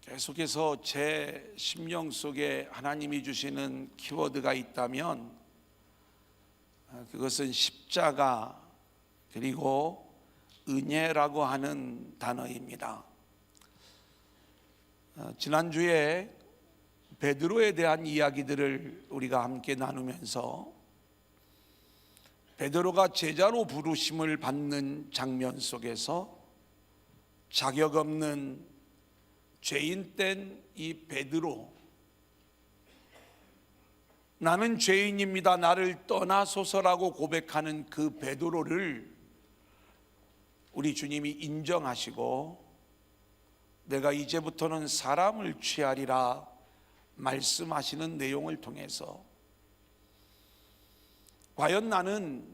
계속해서 제 심령 속에 하나님이 주시는 키워드가 있다면 그것은 십자가 그리고 은혜라고 하는 단어입니다. 지난주에 베드로에 대한 이야기들을 우리가 함께 나누면서 베드로가 제자로 부르심을 받는 장면 속에서 자격 없는 죄인된 이 베드로, 나는 죄인입니다, 나를 떠나소서라고 고백하는 그 베드로를 우리 주님이 인정하시고 내가 이제부터는 사람을 취하리라 말씀하시는 내용을 통해서 과연 나는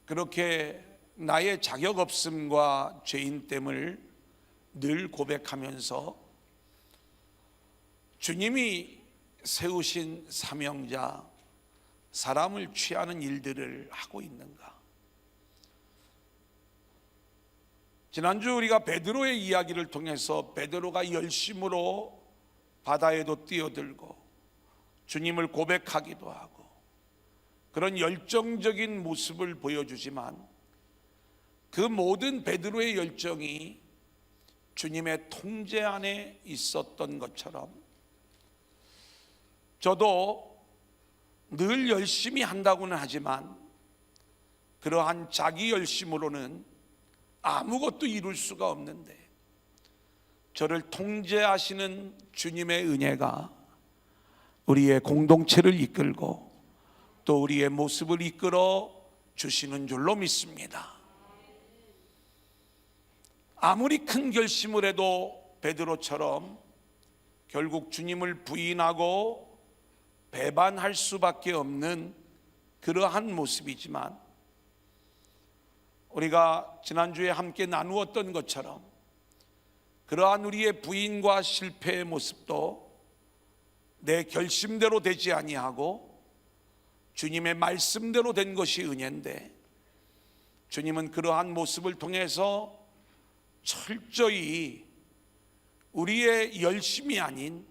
그렇게 나의 자격 없음과 죄인됨을 늘 고백하면서 주님이 세우신 사명자, 사람을 취하는 일들을 하고 있는가? 지난주 우리가 베드로의 이야기를 통해서 베드로가 열심으로 바다에도 뛰어들고 주님을 고백하기도 하고 그런 열정적인 모습을 보여주지만 그 모든 베드로의 열정이 주님의 통제 안에 있었던 것처럼 저도 늘 열심히 한다고는 하지만 그러한 자기 열심으로는 아무것도 이룰 수가 없는데 저를 통제하시는 주님의 은혜가 우리의 공동체를 이끌고 또 우리의 모습을 이끌어 주시는 줄로 믿습니다. 아무리 큰 결심을 해도 베드로처럼 결국 주님을 부인하고 배반할 수밖에 없는 그러한 모습이지만 우리가 지난주에 함께 나누었던 것처럼 그러한 우리의 부인과 실패의 모습도 내 결심대로 되지 아니하고 주님의 말씀대로 된 것이 은혜인데 주님은 그러한 모습을 통해서 철저히 우리의 열심이 아닌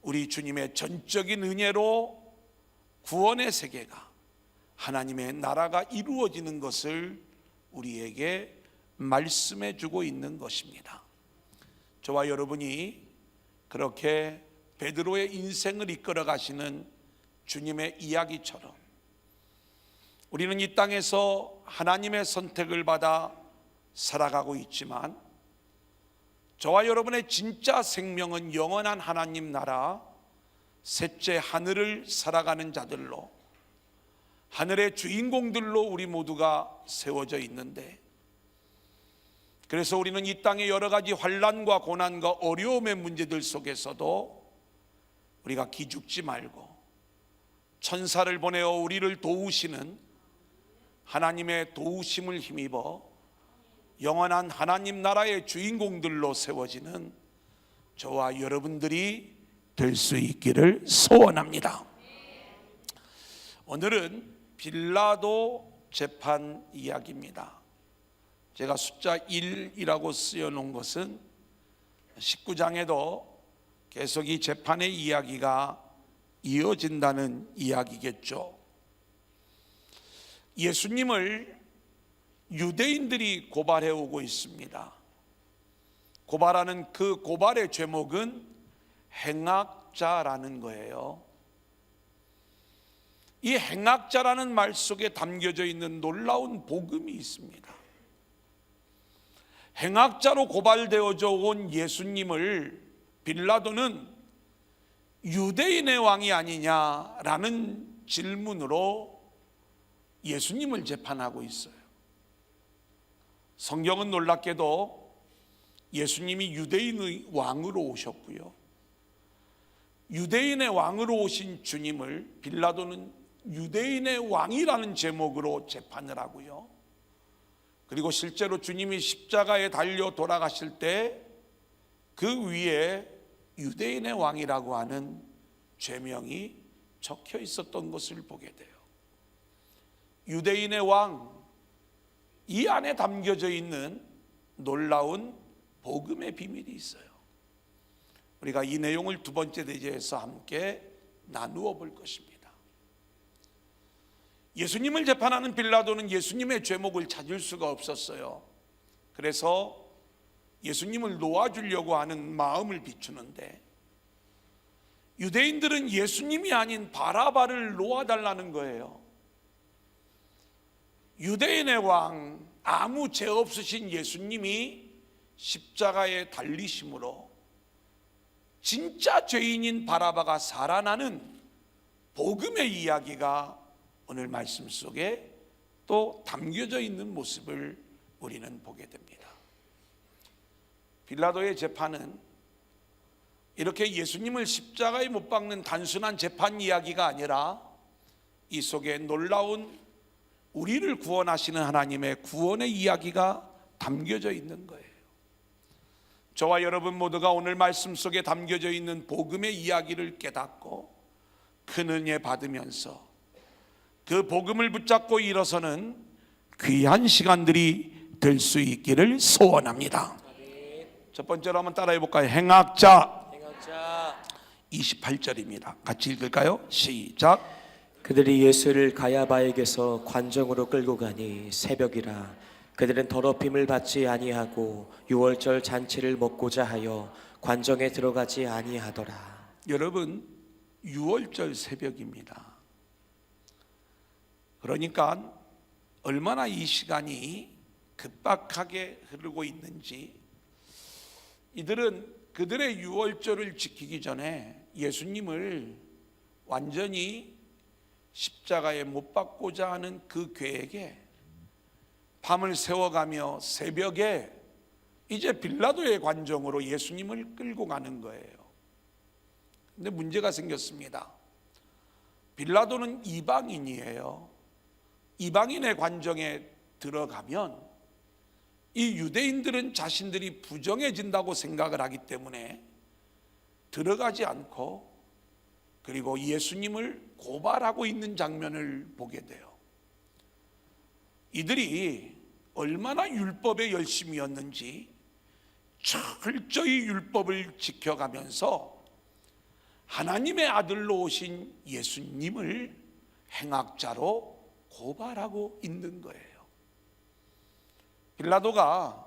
우리 주님의 전적인 은혜로 구원의 세계가, 하나님의 나라가 이루어지는 것을 우리에게 말씀해 주고 있는 것입니다. 저와 여러분이 그렇게 베드로의 인생을 이끌어 가시는 주님의 이야기처럼 우리는 이 땅에서 하나님의 선택을 받아 살아가고 있지만 저와 여러분의 진짜 생명은 영원한 하나님 나라 셋째 하늘을 살아가는 자들로, 하늘의 주인공들로 우리 모두가 세워져 있는데, 그래서 우리는 이 땅의 여러 가지 환난과 고난과 어려움의 문제들 속에서도 우리가 기죽지 말고 천사를 보내어 우리를 도우시는 하나님의 도우심을 힘입어 영원한 하나님 나라의 주인공들로 세워지는 저와 여러분들이 될 수 있기를 소원합니다. 오늘은 빌라도 재판 이야기입니다. 제가 숫자 1이라고 쓰여놓은 것은 19장에도 계속 이 재판의 이야기가 이어진다는 이야기겠죠. 예수님을 유대인들이 고발해 오고 있습니다. 고발하는 그 고발의 제목은 행악자라는 거예요. 이 행악자라는 말 속에 담겨져 있는 놀라운 복음이 있습니다. 행악자로 고발되어져 온 예수님을 빌라도는 유대인의 왕이 아니냐라는 질문으로 예수님을 재판하고 있어요. 성경은 놀랍게도 예수님이 유대인의 왕으로 오셨고요, 유대인의 왕으로 오신 주님을 빌라도는 유대인의 왕이라는 제목으로 재판을 하고요, 그리고 실제로 주님이 십자가에 달려 돌아가실 때 그 위에 유대인의 왕이라고 하는 죄명이 적혀 있었던 것을 보게 돼요. 유대인의 왕, 이 안에 담겨져 있는 놀라운 복음의 비밀이 있어요. 우리가 이 내용을 두 번째 대제에서 함께 나누어 볼 것입니다. 예수님을 재판하는 빌라도는 예수님의 죄목을 찾을 수가 없었어요. 그래서 예수님을 놓아주려고 하는 마음을 비추는데, 유대인들은 예수님이 아닌 바라바를 놓아달라는 거예요. 유대인의 왕, 아무 죄 없으신 예수님이 십자가에 달리심으로 진짜 죄인인 바라바가 살아나는 복음의 이야기가 오늘 말씀 속에 또 담겨져 있는 모습을 우리는 보게 됩니다. 빌라도의 재판은 이렇게 예수님을 십자가에 못 박는 단순한 재판 이야기가 아니라 이 속에 놀라운 우리를 구원하시는 하나님의 구원의 이야기가 담겨져 있는 거예요. 저와 여러분 모두가 오늘 말씀 속에 담겨져 있는 복음의 이야기를 깨닫고 큰 은혜 받으면서 그 복음을 붙잡고 일어서는 귀한 시간들이 될 수 있기를 소원합니다. 첫 번째로 한번 따라해 볼까요? 행악자 28절입니다. 같이 읽을까요? 시작. 그들이 예수를 가야바에게서 관정으로 끌고 가니 새벽이라 그들은 더럽힘을 받지 아니하고 유월절 잔치를 먹고자 하여 관정에 들어가지 아니하더라. 여러분, 유월절 새벽입니다. 그러니까 얼마나 이 시간이 급박하게 흐르고 있는지, 이들은 그들의 유월절을 지키기 전에 예수님을 완전히 십자가에 못 박고자 하는 그 계획에 밤을 새워가며 새벽에 이제 빌라도의 관정으로 예수님을 끌고 가는 거예요. 근데 문제가 생겼습니다. 빌라도는 이방인이에요. 이방인의 관정에 들어가면 이 유대인들은 자신들이 부정해진다고 생각을 하기 때문에 들어가지 않고, 그리고 예수님을 고발하고 있는 장면을 보게 돼요. 이들이 얼마나 율법에 열심이었는지 철저히 율법을 지켜가면서 하나님의 아들로 오신 예수님을 행악자로 고발하고 있는 거예요. 빌라도가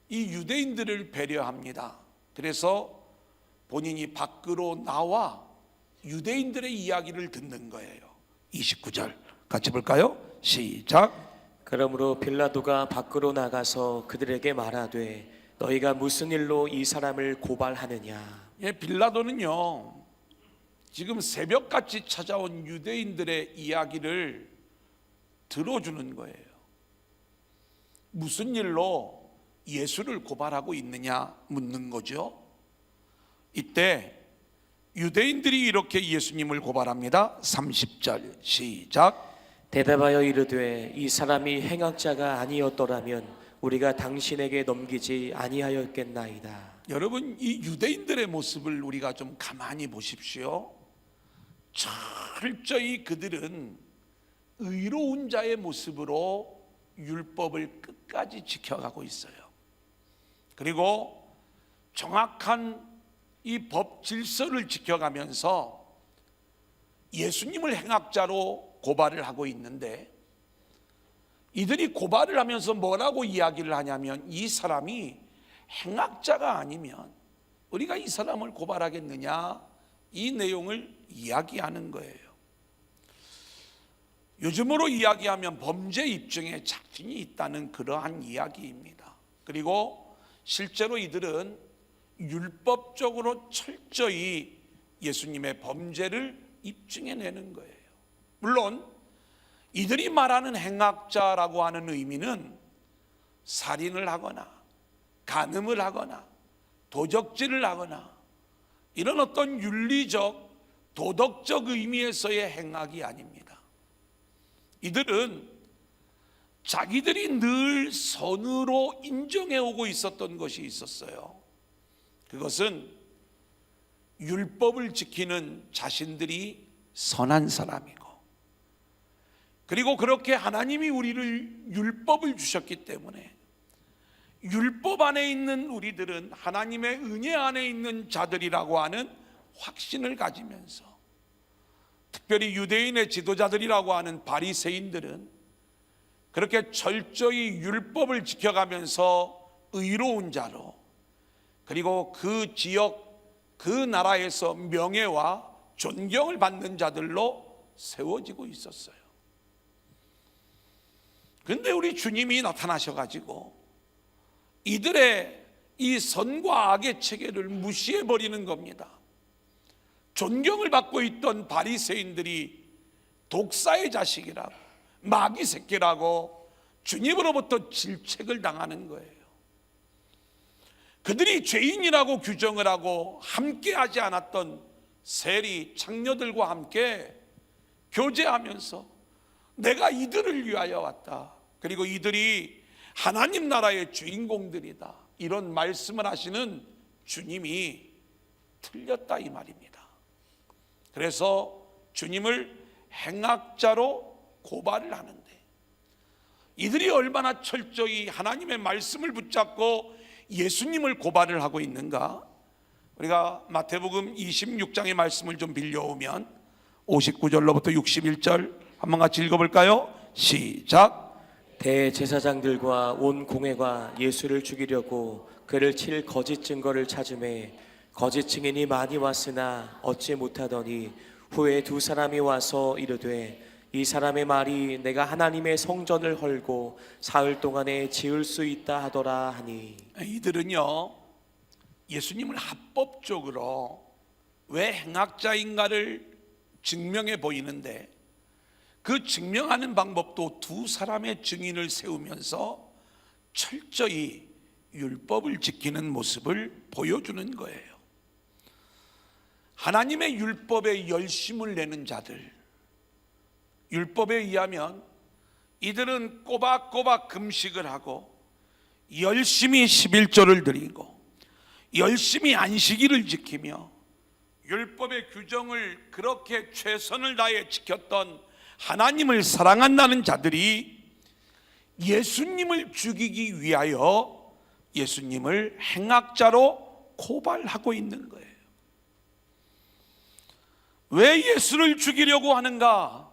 이 유대인들을 배려합니다. 그래서 본인이 밖으로 나와 유대인들의 이야기를 듣는 거예요. 29절 같이 볼까요? 시작. 그러므로 빌라도가 밖으로 나가서 그들에게 말하되 너희가 무슨 일로 이 사람을 고발하느냐. 빌라도는요, 지금 새벽같이 찾아온 유대인들의 이야기를 들어주는 거예요. 무슨 일로 예수를 고발하고 있느냐 묻는 거죠. 이때 유대인들이 이렇게 예수님을 고발합니다. 30절 시작. 대답하여 이르되 이 사람이 행악자가 아니었더라면 우리가 당신에게 넘기지 아니하였겠나이다. 여러분, 이 유대인들의 모습을 우리가 좀 가만히 보십시오. 철저히 그들은 의로운 자의 모습으로 율법을 끝까지 지켜가고 있어요. 그리고 정확한 이 법 질서를 지켜가면서 예수님을 행악자로 고발을 하고 있는데, 이들이 고발을 하면서 뭐라고 이야기를 하냐면, 이 사람이 행악자가 아니면 우리가 이 사람을 고발하겠느냐, 이 내용을 이야기하는 거예요. 요즘으로 이야기하면 범죄 입증에 자신이 있다는 그러한 이야기입니다. 그리고 실제로 이들은 율법적으로 철저히 예수님의 범죄를 입증해내는 거예요. 물론 이들이 말하는 행악자라고 하는 의미는 살인을 하거나 간음을 하거나 도적질을 하거나 이런 어떤 윤리적 도덕적 의미에서의 행악이 아닙니다. 이들은 자기들이 늘 선으로 인정해오고 있었던 것이 있었어요. 그것은 율법을 지키는 자신들이 선한 사람이고, 그리고 그렇게 하나님이 우리를 율법을 주셨기 때문에 율법 안에 있는 우리들은 하나님의 은혜 안에 있는 자들이라고 하는 확신을 가지면서, 특별히 유대인의 지도자들이라고 하는 바리새인들은 그렇게 철저히 율법을 지켜가면서 의로운 자로, 그리고 그 지역 그 나라에서 명예와 존경을 받는 자들로 세워지고 있었어요. 그런데 우리 주님이 나타나셔가지고 이들의 이 선과 악의 체계를 무시해버리는 겁니다. 존경을 받고 있던 바리새인들이 독사의 자식이라고, 마귀 새끼라고 주님으로부터 질책을 당하는 거예요. 그들이 죄인이라고 규정을 하고 함께하지 않았던 세리 창녀들과 함께 교제하면서 내가 이들을 위하여 왔다, 그리고 이들이 하나님 나라의 주인공들이다, 이런 말씀을 하시는 주님이 틀렸다 이 말입니다. 그래서 주님을 행악자로 고발을 하는데, 이들이 얼마나 철저히 하나님의 말씀을 붙잡고 예수님을 고발을 하고 있는가? 우리가 마태복음 26장의 말씀을 좀 빌려오면 59절로부터 61절 한번 같이 읽어볼까요? 시작. 대제사장들과 온 공회가 예수를 죽이려고 그를 칠 거짓 증거를 찾음에 거짓 증인이 많이 왔으나 얻지 못하더니 후에 두 사람이 와서 이르되 이 사람의 말이 내가 하나님의 성전을 헐고 사흘 동안에 지을 수 있다 하더라 하니. 이들은요, 예수님을 합법적으로 왜 행악자인가를 증명해 보이는데, 그 증명하는 방법도 두 사람의 증인을 세우면서 철저히 율법을 지키는 모습을 보여주는 거예요. 하나님의 율법에 열심을 내는 자들, 율법에 의하면 이들은 꼬박꼬박 금식을 하고 열심히 11조를 드리고 열심히 안식일을 지키며 율법의 규정을 그렇게 최선을 다해 지켰던 하나님을 사랑한다는 자들이 예수님을 죽이기 위하여 예수님을 행악자로 고발하고 있는 거예요. 왜 예수를 죽이려고 하는가?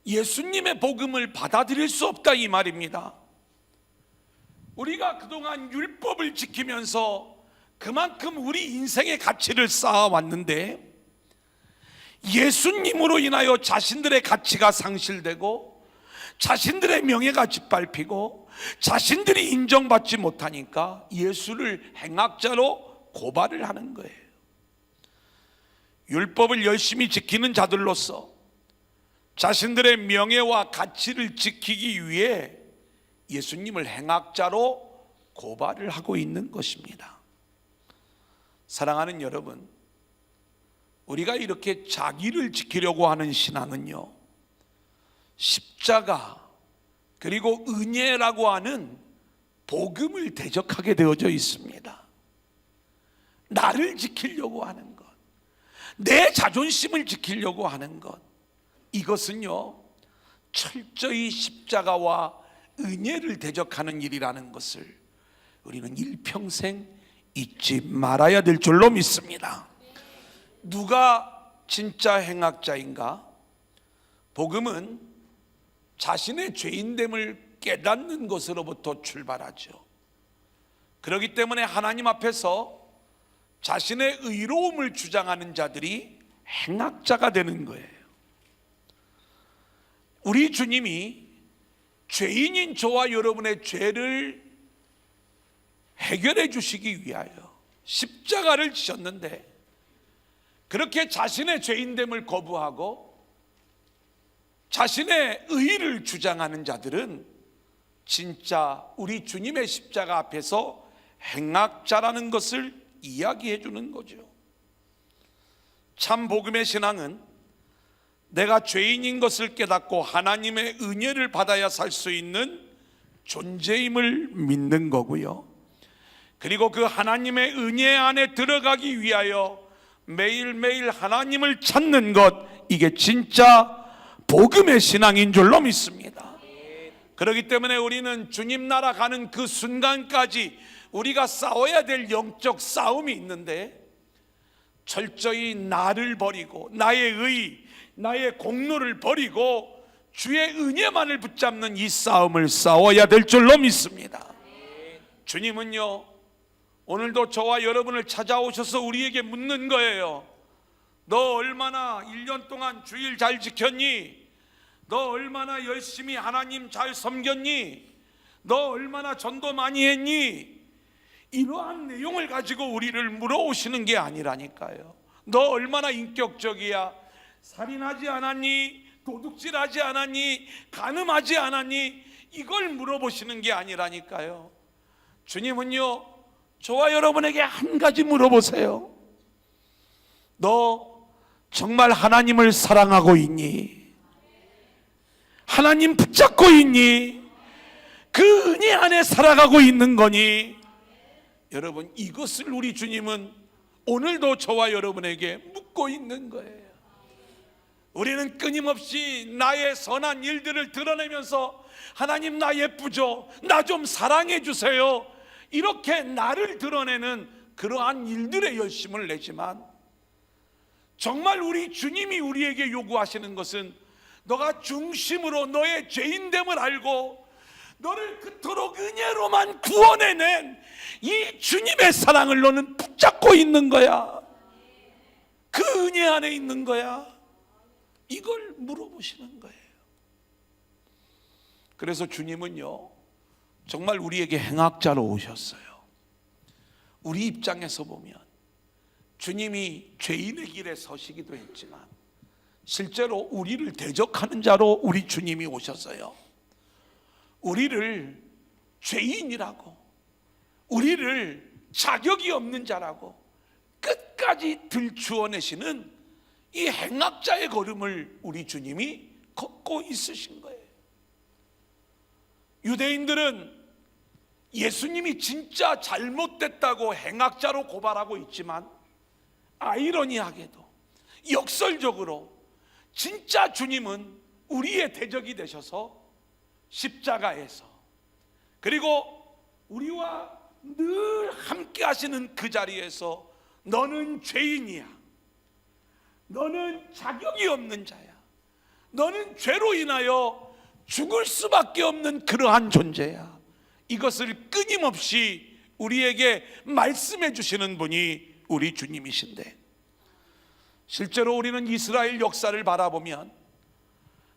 예수님의 복음을 받아들일 수 없다 이 말입니다. 우리가 그동안 율법을 지키면서 그만큼 우리 인생의 가치를 쌓아왔는데, 예수님으로 인하여 자신들의 가치가 상실되고 자신들의 명예가 짓밟히고 자신들이 인정받지 못하니까 예수를 행악자로 고발을 하는 거예요. 율법을 열심히 지키는 자들로서 자신들의 명예와 가치를 지키기 위해 예수님을 행악자로 고발을 하고 있는 것입니다. 사랑하는 여러분, 우리가 이렇게 자기를 지키려고 하는 신앙은요, 십자가 그리고 은혜라고 하는 복음을 대적하게 되어져 있습니다. 나를 지키려고 하는 것, 내 자존심을 지키려고 하는 것, 이것은요 철저히 십자가와 은혜를 대적하는 일이라는 것을 우리는 일평생 잊지 말아야 될 줄로 믿습니다. 누가 진짜 행악자인가? 복음은 자신의 죄인됨을 깨닫는 것으로부터 출발하죠. 그렇기 때문에 하나님 앞에서 자신의 의로움을 주장하는 자들이 행악자가 되는 거예요. 우리 주님이 죄인인 저와 여러분의 죄를 해결해 주시기 위하여 십자가를 지셨는데, 그렇게 자신의 죄인됨을 거부하고 자신의 의를 주장하는 자들은 진짜 우리 주님의 십자가 앞에서 행악자라는 것을 이야기해 주는 거죠. 참 복음의 신앙은 내가 죄인인 것을 깨닫고 하나님의 은혜를 받아야 살 수 있는 존재임을 믿는 거고요. 그리고 그 하나님의 은혜 안에 들어가기 위하여 매일매일 하나님을 찾는 것, 이게 진짜 복음의 신앙인 줄로 믿습니다. 그렇기 때문에 우리는 주님 나라 가는 그 순간까지 우리가 싸워야 될 영적 싸움이 있는데, 철저히 나를 버리고 나의 의, 나의 공로를 버리고 주의 은혜만을 붙잡는 이 싸움을 싸워야 될 줄로 믿습니다. 주님은요, 오늘도 저와 여러분을 찾아오셔서 우리에게 묻는 거예요. 너 얼마나 1년 동안 주일 잘 지켰니? 너 얼마나 열심히 하나님 잘 섬겼니? 너 얼마나 전도 많이 했니? 이러한 내용을 가지고 우리를 물어오시는 게 아니라니까요. 너 얼마나 인격적이야? 살인하지 않았니? 도둑질하지 않았니? 간음하지 않았니? 이걸 물어보시는 게 아니라니까요. 주님은요, 저와 여러분에게 한 가지 물어보세요. 너 정말 하나님을 사랑하고 있니? 하나님 붙잡고 있니? 그 은혜 안에 살아가고 있는 거니? 여러분, 이것을 우리 주님은 오늘도 저와 여러분에게 묻고 있는 거예요. 우리는 끊임없이 나의 선한 일들을 드러내면서 하나님 나 예쁘죠? 나 좀 사랑해 주세요. 이렇게 나를 드러내는 그러한 일들에 열심을 내지만, 정말 우리 주님이 우리에게 요구하시는 것은 너가 중심으로 너의 죄인됨을 알고 너를 그토록 은혜로만 구원해낸 이 주님의 사랑을 너는 붙잡고 있는 거야. 그 은혜 안에 있는 거야. 이걸 물어보시는 거예요. 그래서 주님은요, 정말 우리에게 행악자로 오셨어요. 우리 입장에서 보면 주님이 죄인의 길에 서시기도 했지만 실제로 우리를 대적하는 자로 우리 주님이 오셨어요. 우리를 죄인이라고, 우리를 자격이 없는 자라고 끝까지 들추어내시는 이 행악자의 걸음을 우리 주님이 걷고 있으신 거예요. 유대인들은 예수님이 진짜 잘못됐다고 행악자로 고발하고 있지만, 아이러니하게도 역설적으로 진짜 주님은 우리의 대적이 되셔서 십자가에서, 그리고 우리와 늘 함께 하시는 그 자리에서 너는 죄인이야, 너는 자격이 없는 자야, 너는 죄로 인하여 죽을 수밖에 없는 그러한 존재야, 이것을 끊임없이 우리에게 말씀해 주시는 분이 우리 주님이신데, 실제로 우리는 이스라엘 역사를 바라보면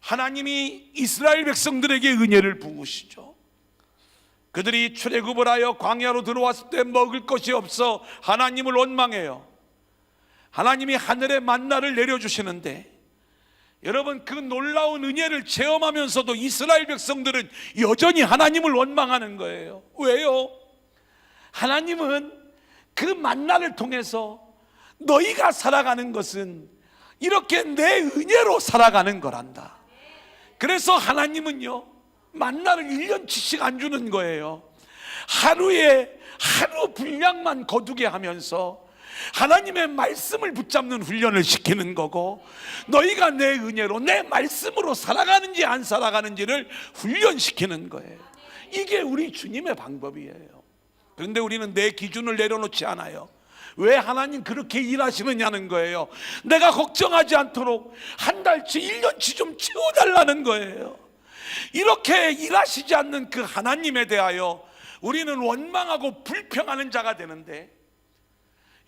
하나님이 이스라엘 백성들에게 은혜를 부으시죠. 그들이 출애굽을 하여 광야로 들어왔을 때 먹을 것이 없어 하나님을 원망해요. 하나님이 하늘에 만나를 내려주시는데, 여러분, 그 놀라운 은혜를 체험하면서도 이스라엘 백성들은 여전히 하나님을 원망하는 거예요. 왜요? 하나님은 그 만나를 통해서 너희가 살아가는 것은 이렇게 내 은혜로 살아가는 거란다. 그래서 하나님은요, 만나를 1년치씩 안 주는 거예요. 하루에 하루 분량만 거두게 하면서 하나님의 말씀을 붙잡는 훈련을 시키는 거고, 너희가 내 은혜로 내 말씀으로 살아가는지 안 살아가는지를 훈련시키는 거예요. 이게 우리 주님의 방법이에요. 그런데 우리는 내 기준을 내려놓지 않아요. 왜 하나님 그렇게 일하시느냐는 거예요. 내가 걱정하지 않도록 한 달치 1년치 좀 채워달라는 거예요. 이렇게 일하시지 않는 그 하나님에 대하여 우리는 원망하고 불평하는 자가 되는데,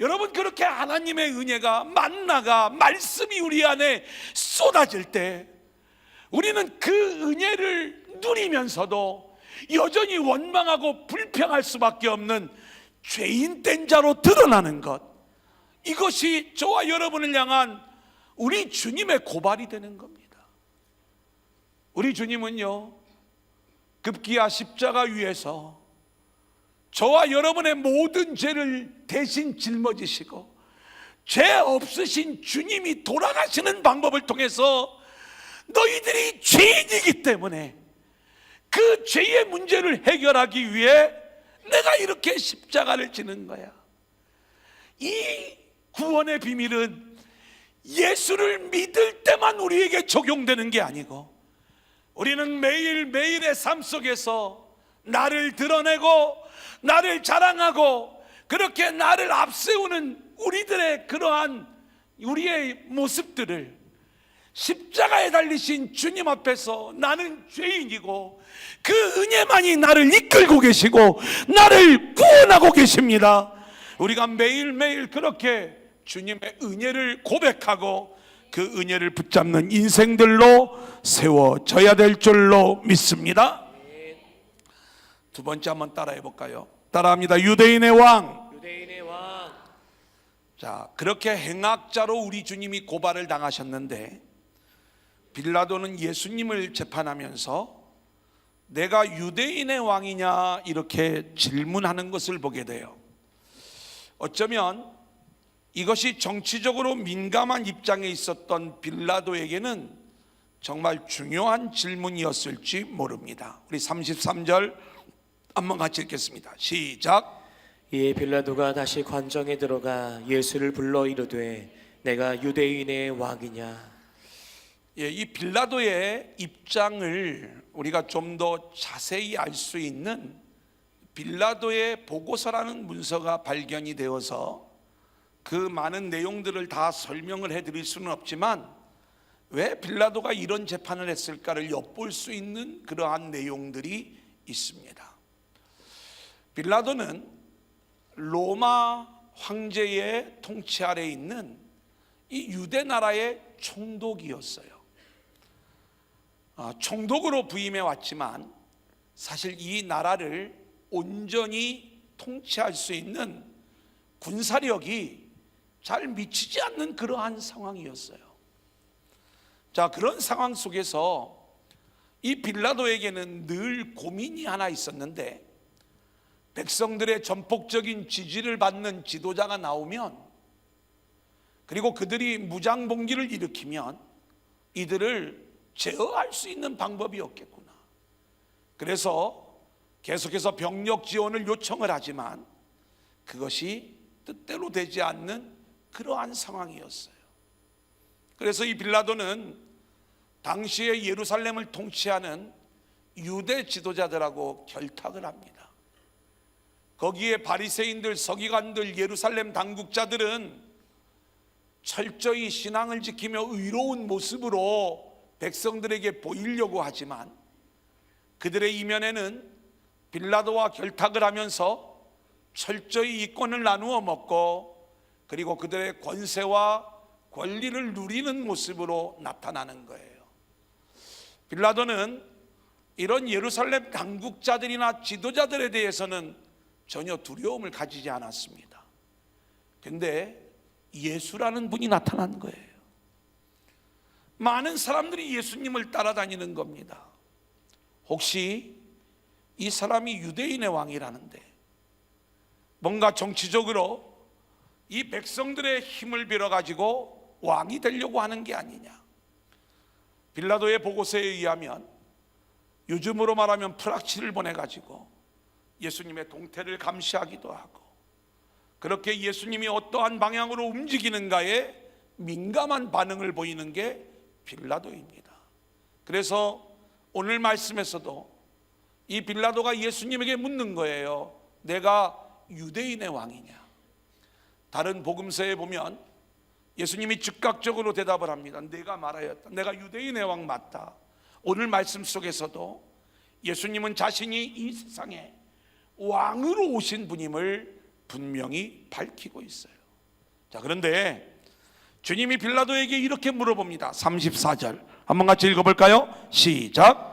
여러분, 그렇게 하나님의 은혜가, 만나가, 말씀이 우리 안에 쏟아질 때 우리는 그 은혜를 누리면서도 여전히 원망하고 불평할 수밖에 없는 죄인된 자로 드러나는 것, 이것이 저와 여러분을 향한 우리 주님의 고발이 되는 겁니다. 우리 주님은요, 급기야 십자가 위에서 저와 여러분의 모든 죄를 대신 짊어지시고 죄 없으신 주님이 돌아가시는 방법을 통해서 너희들이 죄인이기 때문에 그 죄의 문제를 해결하기 위해 내가 이렇게 십자가를 지는 거야. 이 구원의 비밀은 예수를 믿을 때만 우리에게 적용되는 게 아니고, 우리는 매일매일의 삶 속에서 나를 드러내고 나를 자랑하고 그렇게 나를 앞세우는 우리들의 그러한 우리의 모습들을 십자가에 달리신 주님 앞에서 나는 죄인이고 그 은혜만이 나를 이끌고 계시고 나를 구원하고 계십니다. 우리가 매일매일 그렇게 주님의 은혜를 고백하고 그 은혜를 붙잡는 인생들로 세워져야 될 줄로 믿습니다. 두 번째 한번 따라해 볼까요? 따라합니다. 유대인의 왕. 유대인의 왕. 자, 그렇게 행악자로 우리 주님이 고발을 당하셨는데 빌라도는 예수님을 재판하면서 내가 유대인의 왕이냐 이렇게 질문하는 것을 보게 돼요. 어쩌면 이것이 정치적으로 민감한 입장에 있었던 빌라도에게는 정말 중요한 질문이었을지 모릅니다. 우리 33절 한번 같이 읽겠습니다. 시작. 이에 빌라도가 다시 관정에 들어가 예수를 불러 이르되 내가 유대인의 왕이냐. 예, 이 빌라도의 입장을 우리가 좀 더 자세히 알 수 있는 빌라도의 보고서라는 문서가 발견이 되어서 그 많은 내용들을 다 설명을 해드릴 수는 없지만 왜 빌라도가 이런 재판을 했을까를 엿볼 수 있는 그러한 내용들이 있습니다. 빌라도는 로마 황제의 통치 아래에 있는 이 유대 나라의 총독이었어요. 총독으로 부임해 왔지만 사실 이 나라를 온전히 통치할 수 있는 군사력이 잘 미치지 않는 그러한 상황이었어요. 자, 그런 상황 속에서 이 빌라도에게는 늘 고민이 하나 있었는데 백성들의 전폭적인 지지를 받는 지도자가 나오면 그리고 그들이 무장봉기를 일으키면 이들을 제어할 수 있는 방법이 없겠구나. 그래서 계속해서 병력 지원을 요청을 하지만 그것이 뜻대로 되지 않는 그러한 상황이었어요. 그래서 이 빌라도는 당시에 예루살렘을 통치하는 유대 지도자들하고 결탁을 합니다. 거기에 바리새인들, 서기관들, 예루살렘 당국자들은 철저히 신앙을 지키며 의로운 모습으로 백성들에게 보이려고 하지만 그들의 이면에는 빌라도와 결탁을 하면서 철저히 이권을 나누어 먹고 그리고 그들의 권세와 권리를 누리는 모습으로 나타나는 거예요. 빌라도는 이런 예루살렘 당국자들이나 지도자들에 대해서는 전혀 두려움을 가지지 않았습니다. 근데 예수라는 분이 나타난 거예요. 많은 사람들이 예수님을 따라다니는 겁니다. 혹시 이 사람이 유대인의 왕이라는데 뭔가 정치적으로 이 백성들의 힘을 빌어가지고 왕이 되려고 하는 게 아니냐. 빌라도의 보고서에 의하면 요즘으로 말하면 프락치를 보내가지고 예수님의 동태를 감시하기도 하고 그렇게 예수님이 어떠한 방향으로 움직이는가에 민감한 반응을 보이는 게 빌라도입니다. 그래서 오늘 말씀에서도 이 빌라도가 예수님에게 묻는 거예요. 내가 유대인의 왕이냐? 다른 복음서에 보면 예수님이 즉각적으로 대답을 합니다. 내가 말하였다. 내가 유대인의 왕 맞다. 오늘 말씀 속에서도 예수님은 자신이 이 세상에 왕으로 오신 분임을 분명히 밝히고 있어요. 자, 그런데 주님이 빌라도에게 이렇게 물어봅니다. 34절 한번 같이 읽어볼까요? 시작.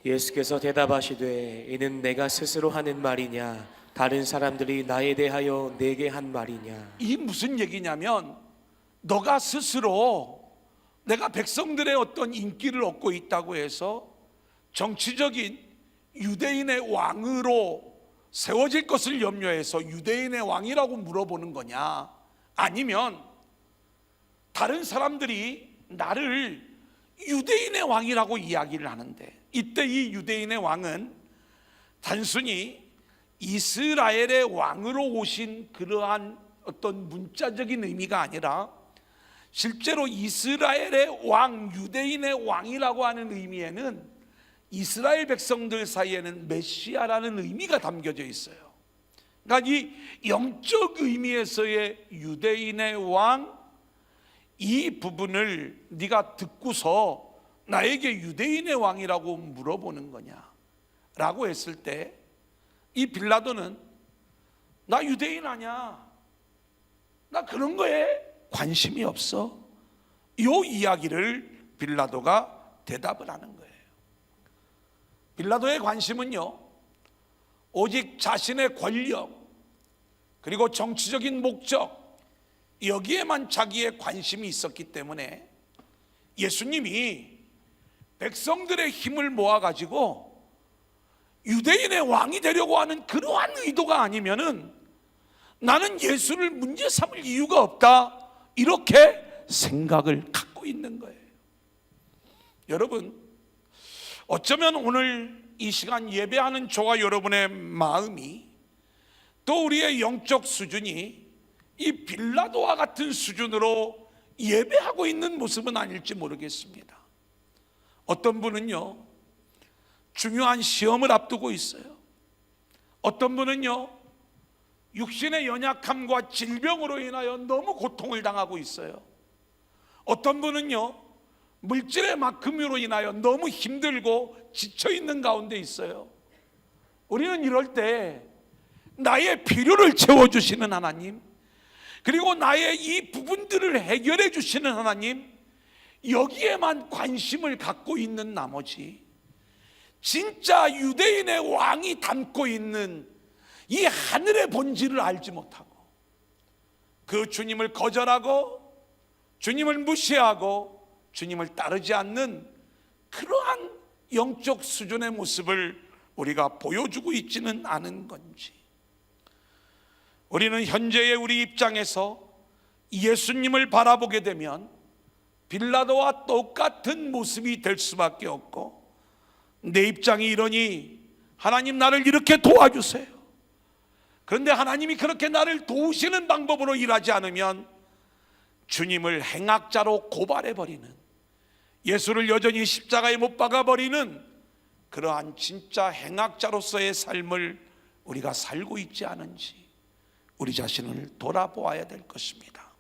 예수께서 대답하시되 이는 내가 스스로 하는 말이냐 다른 사람들이 나에 대하여 내게 한 말이냐. 이 무슨 얘기냐면 너가 스스로 내가 백성들의 어떤 인기를 얻고 있다고 해서 정치적인 유대인의 왕으로 세워질 것을 염려해서 유대인의 왕이라고 물어보는 거냐, 아니면 다른 사람들이 나를 유대인의 왕이라고 이야기를 하는데, 이때 이 유대인의 왕은 단순히 이스라엘의 왕으로 오신 그러한 어떤 문자적인 의미가 아니라 실제로 이스라엘의 왕, 유대인의 왕이라고 하는 의미에는 이스라엘 백성들 사이에는 메시아라는 의미가 담겨져 있어요. 그러니까 이 영적 의미에서의 유대인의 왕, 이 부분을 네가 듣고서 나에게 유대인의 왕이라고 물어보는 거냐 라고 했을 때, 이 빌라도는 나 유대인 아니야, 나 그런 거에 관심이 없어, 이 이야기를 빌라도가 대답을 하는 거예요. 빌라도의 관심은요, 오직 자신의 권력 그리고 정치적인 목적, 여기에만 자기의 관심이 있었기 때문에 예수님이 백성들의 힘을 모아가지고 유대인의 왕이 되려고 하는 그러한 의도가 아니면은 나는 예수를 문제 삼을 이유가 없다, 이렇게 생각을 갖고 있는 거예요. 여러분, 어쩌면 오늘 이 시간 예배하는 저와 여러분의 마음이, 또 우리의 영적 수준이 이 빌라도와 같은 수준으로 예배하고 있는 모습은 아닐지 모르겠습니다. 어떤 분은요, 중요한 시험을 앞두고 있어요. 어떤 분은요, 육신의 연약함과 질병으로 인하여 너무 고통을 당하고 있어요. 어떤 분은요, 물질의 막힘으로 인하여 너무 힘들고 지쳐 있는 가운데 있어요. 우리는 이럴 때 나의 필요를 채워주시는 하나님, 그리고 나의 이 부분들을 해결해 주시는 하나님, 여기에만 관심을 갖고 있는 나머지 진짜 유대인의 왕이 담고 있는 이 하늘의 본질을 알지 못하고, 그 주님을 거절하고 주님을 무시하고 주님을 따르지 않는 그러한 영적 수준의 모습을 우리가 보여주고 있지는 않은 건지, 우리는 현재의 우리 입장에서 예수님을 바라보게 되면 빌라도와 똑같은 모습이 될 수밖에 없고, 내 입장이 이러니 하나님 나를 이렇게 도와주세요. 그런데 하나님이 그렇게 나를 도우시는 방법으로 일하지 않으면 주님을 행악자로 고발해버리는, 예수를 여전히 십자가에 못 박아버리는 그러한 진짜 행악자로서의 삶을 우리가 살고 있지 않은지 우리 자신을 돌아보아야 될 것입니다.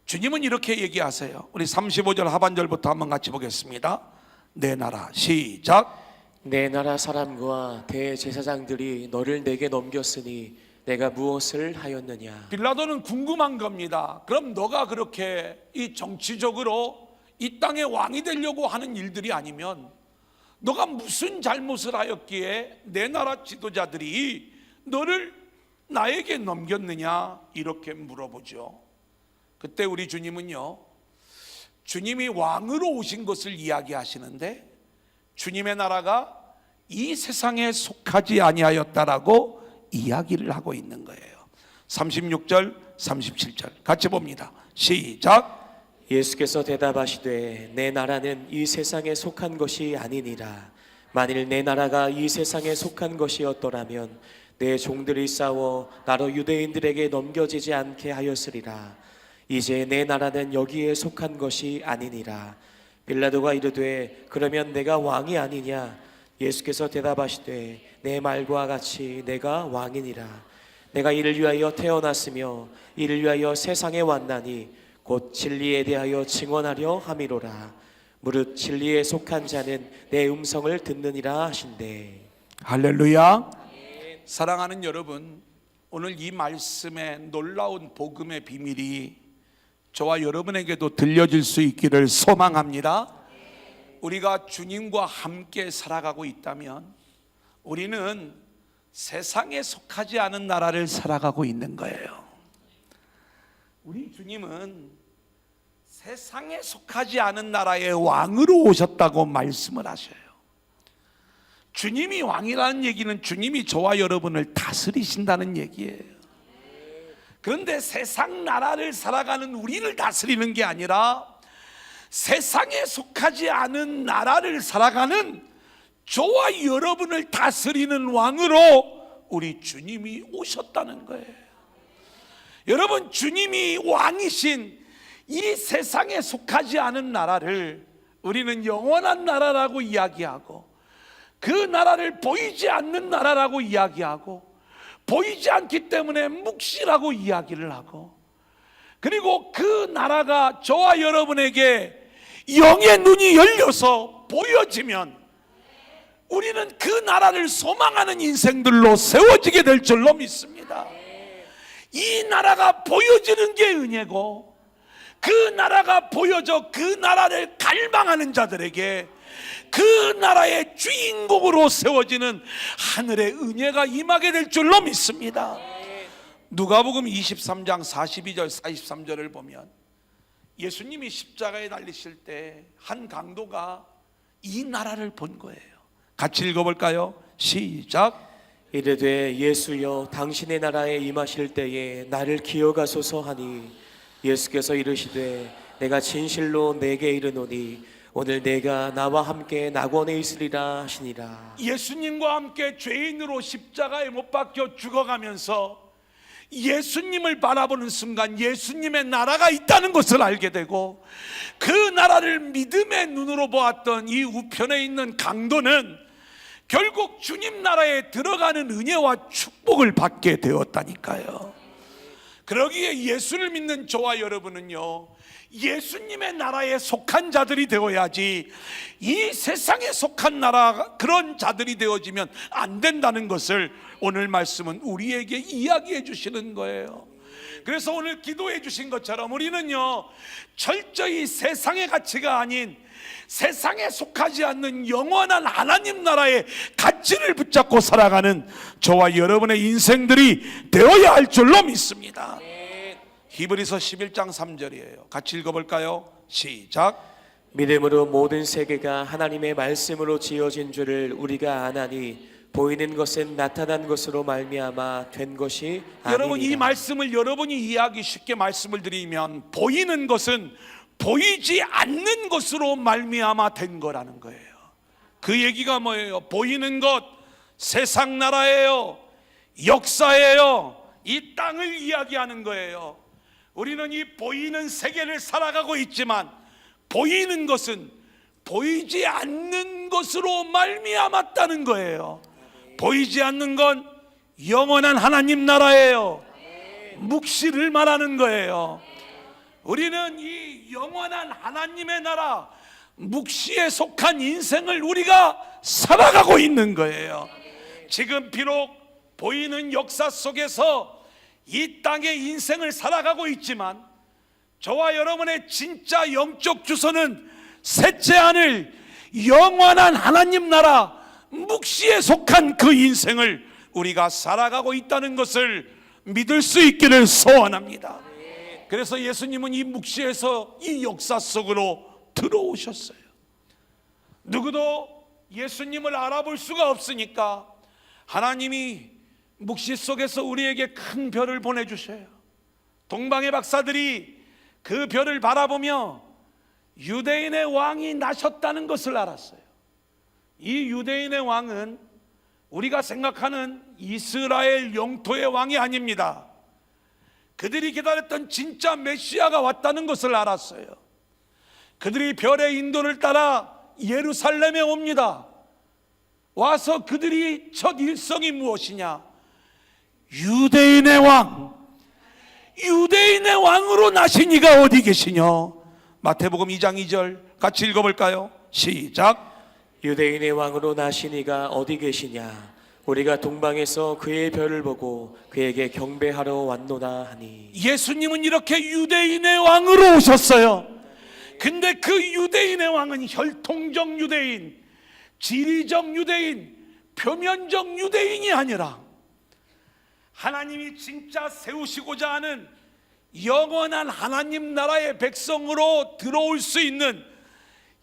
주님은 이렇게 얘기하세요. 우리 35절 하반절부터 한번 같이 보겠습니다. 내 나라, 시작. 내 나라 사람과 대제사장들이 너를 내게 넘겼으니 내가 무엇을 하였느냐. 빌라도는 궁금한 겁니다. 그럼 너가 그렇게 이 정치적으로 이 땅의 왕이 되려고 하는 일들이 아니면 너가 무슨 잘못을 하였기에 내 나라 지도자들이 너를 나에게 넘겼느냐, 이렇게 물어보죠. 그때 우리 주님은요, 주님이 왕으로 오신 것을 이야기하시는데 주님의 나라가 이 세상에 속하지 아니하였다라고 이야기를 하고 있는 거예요. 36절 37절 같이 봅니다. 시작. 예수께서 대답하시되 내 나라는 이 세상에 속한 것이 아니니라. 만일 내 나라가 이 세상에 속한 것이었더라면 내 종들이 싸워 나로 유대인들에게 넘겨지지 않게 하였으리라. 이제 내 나라는 여기에 속한 것이 아니니라. 빌라도가 이르되 그러면 내가 왕이 아니냐. 예수께서 대답하시되 내 말과 같이 내가 왕이니라. 내가 이를 위하여 태어났으며 이를 위하여 세상에 왔나니 곧 진리에 대하여 증언하려 함이로라. 무릇 진리에 속한 자는 내 음성을 듣느니라 하신대. 할렐루야. 사랑하는 여러분, 오늘 이 말씀의 놀라운 복음의 비밀이 저와 여러분에게도 들려질 수 있기를 소망합니다. 우리가 주님과 함께 살아가고 있다면 우리는 세상에 속하지 않은 나라를 살아가고 있는 거예요. 우리 주님은 세상에 속하지 않은 나라의 왕으로 오셨다고 말씀을 하셔요. 주님이 왕이라는 얘기는 주님이 저와 여러분을 다스리신다는 얘기예요. 그런데 세상 나라를 살아가는 우리를 다스리는 게 아니라 세상에 속하지 않은 나라를 살아가는 저와 여러분을 다스리는 왕으로 우리 주님이 오셨다는 거예요. 여러분, 주님이 왕이신 이 세상에 속하지 않은 나라를 우리는 영원한 나라라고 이야기하고, 그 나라를 보이지 않는 나라라고 이야기하고, 보이지 않기 때문에 묵시라고 이야기를 하고, 그리고 그 나라가 저와 여러분에게 영의 눈이 열려서 보여지면 우리는 그 나라를 소망하는 인생들로 세워지게 될 줄로 믿습니다. 이 나라가 보여지는 게 은혜고, 그 나라가 보여져 그 나라를 갈망하는 자들에게 그 나라의 주인공으로 세워지는 하늘의 은혜가 임하게 될 줄로 믿습니다. 누가복음 23장 42절 43절을 보면 예수님이 십자가에 달리실 때 한 강도가 이 나라를 본 거예요. 같이 읽어볼까요? 시작. 이르되 예수여 당신의 나라에 임하실 때에 나를 기억하소서 하니 예수께서 이르시되 내가 진실로 내게 이르노니 오늘 내가 나와 함께 낙원에 있으리라 하시니라. 예수님과 함께 죄인으로 십자가에 못 박혀 죽어가면서 예수님을 바라보는 순간 예수님의 나라가 있다는 것을 알게 되고, 그 나라를 믿음의 눈으로 보았던 이 우편에 있는 강도는 결국 주님 나라에 들어가는 은혜와 축복을 받게 되었다니까요. 그러기에 예수를 믿는 저와 여러분은요, 예수님의 나라에 속한 자들이 되어야지 이 세상에 속한 나라 그런 자들이 되어지면 안 된다는 것을 오늘 말씀은 우리에게 이야기해 주시는 거예요. 그래서 오늘 기도해 주신 것처럼 우리는요, 철저히 세상의 가치가 아닌 세상에 속하지 않는 영원한 하나님 나라의 가치를 붙잡고 살아가는 저와 여러분의 인생들이 되어야 할 줄로 믿습니다. 히브리서 11장 3절이에요. 같이 읽어볼까요? 시작. 믿음으로 모든 세계가 하나님의 말씀으로 지어진 줄을 우리가 아나니 보이는 것은 나타난 것으로 말미암아 된 것이 아니니라. 여러분, 이 말씀을 여러분이 이해하기 쉽게 말씀을 드리면 보이는 것은 보이지 않는 것으로 말미암아 된 거라는 거예요. 그 얘기가 뭐예요? 보이는 것 세상 나라예요, 역사예요, 이 땅을 이야기하는 거예요. 우리는 이 보이는 세계를 살아가고 있지만 보이는 것은 보이지 않는 것으로 말미암았다는 거예요. 보이지 않는 건 영원한 하나님 나라예요. 묵시를 말하는 거예요. 우리는 이 영원한 하나님의 나라 묵시에 속한 인생을 우리가 살아가고 있는 거예요. 지금 비록 보이는 역사 속에서 이 땅의 인생을 살아가고 있지만 저와 여러분의 진짜 영적 주소는 셋째 하늘 영원한 하나님 나라 묵시에 속한 그 인생을 우리가 살아가고 있다는 것을 믿을 수 있기를 소원합니다. 그래서 예수님은 이 묵시에서 이 역사 속으로 들어오셨어요. 누구도 예수님을 알아볼 수가 없으니까 하나님이 묵시 속에서 우리에게 큰 별을 보내주셔요. 동방의 박사들이 그 별을 바라보며 유대인의 왕이 나셨다는 것을 알았어요. 이 유대인의 왕은 우리가 생각하는 이스라엘 영토의 왕이 아닙니다. 그들이 기다렸던 진짜 메시아가 왔다는 것을 알았어요. 그들이 별의 인도를 따라 예루살렘에 옵니다. 와서 그들이 첫 일성이 무엇이냐? 유대인의 왕, 유대인의 왕으로 나신 이가 어디 계시냐? 마태복음 2장 2절 같이 읽어볼까요? 시작. 유대인의 왕으로 나신 이가 어디 계시냐? 우리가 동방에서 그의 별을 보고 그에게 경배하러 왔노라 하니. 예수님은 이렇게 유대인의 왕으로 오셨어요. 근데 그 유대인의 왕은 혈통적 유대인, 지리적 유대인, 표면적 유대인이 아니라 하나님이 진짜 세우시고자 하는 영원한 하나님 나라의 백성으로 들어올 수 있는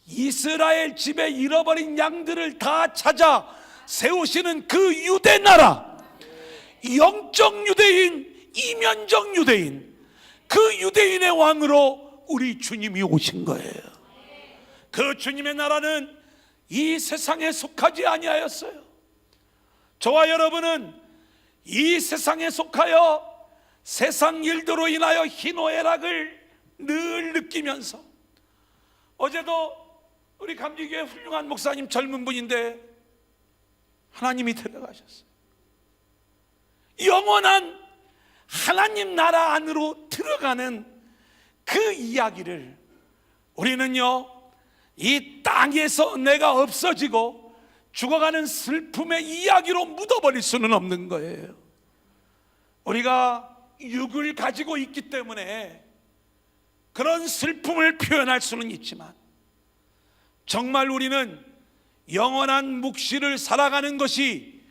이스라엘 집에 잃어버린 양들을 다 찾아 세우시는 그 유대 나라, 영적 유대인, 이면적 유대인, 그 유대인의 왕으로 우리 주님이 오신 거예요. 그 주님의 나라는 이 세상에 속하지 아니하였어요. 저와 여러분은 이 세상에 속하여 세상 일들로 인하여 희노애락을 늘 느끼면서, 어제도 우리 감리교회 훌륭한 목사님 젊은 분인데 하나님이 데려가셨어요. 영원한 하나님 나라 안으로 들어가는 그 이야기를 우리는요, 이 땅에서 내가 없어지고 죽어가는 슬픔의 이야기로 묻어버릴 수는 없는 거예요. 우리가 육을 가지고 있기 때문에 그런 슬픔을 표현할 수는 있지만, 정말 우리는 영원한 묵시를 살아가는 것이